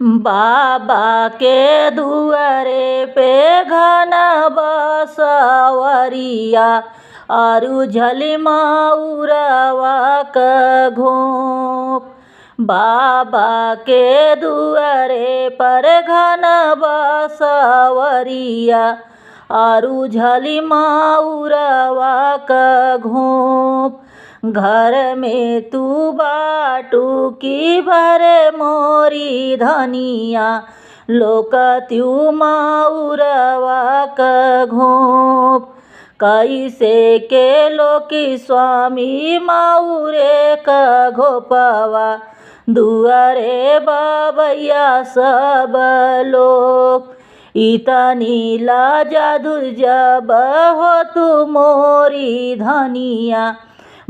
बाबा के दुआरे पे घन बसवरिया आरु झलिमा उरवा क घोप। बाबा के दुआरे पर घन बसवरिया आरु झलिमा उरवा क घोप। घर में तू बाटू की भरे मोरी धनिया लोक त्यू माउरवा क घोप। कैसे के लोकी स्वामी माउरे क घोपवा दुआरे बबैया सब लोग। इतनी लाजा जब हो तू मोरी धनिया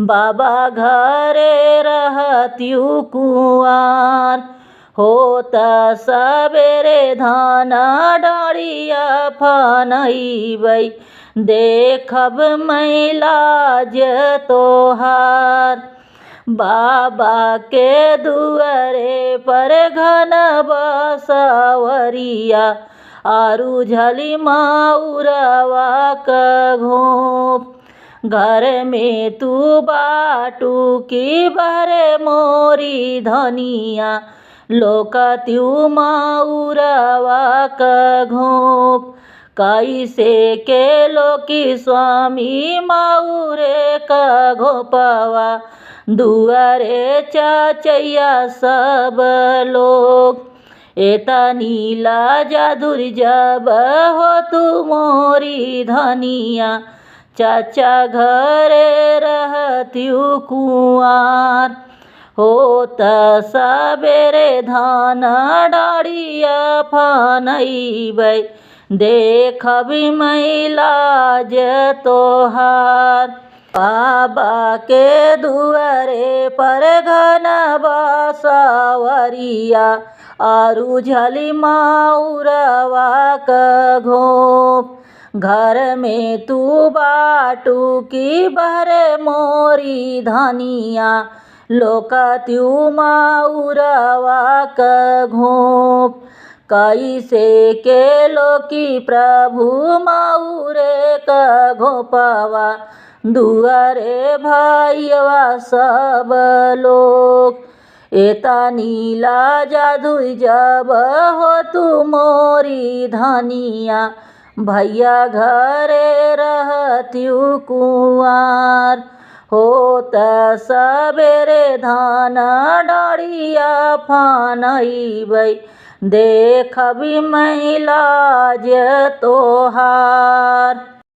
बाबा घरे रहत्यू कुआर। होता सबेरे धाना डाड़िया फनैबै देखब मैलाज तोहार। बाबा के दुआरे पर घन बसवरिया आरु झलिमा उरवा क घोप। घर में तू बाटू की भरे मोरी धनिया लोक त्यू माउरवा क घोप। कैसे के लोकी स्वामी माउरे क घोपवा दुआरे चचैया सब लोग। एतनी लाजा जब हो तू मोरी धनिया चाचा घरे रहत्यू कुआर। होत सबेरे धाना डाड़िया फनैबै देखब मैलाज तोहार। बाबा के दुआरे पर घन बसवरिया आरु झलिमा उरवा क घोप। घर में तू बाटू की भरे मोरी धनिया लोक त्यू माउरवा क घोप। कैसे के लोकी प्रभु माउरे क घोपवा दुआरे भैया सब लोग। एतनी लाजा जब हो तू मोरी धनिया भैया घरे रहत्यू कुआर। होत सबेरे धाना डाड़िया फनैबै देखब मैलाज तोहार।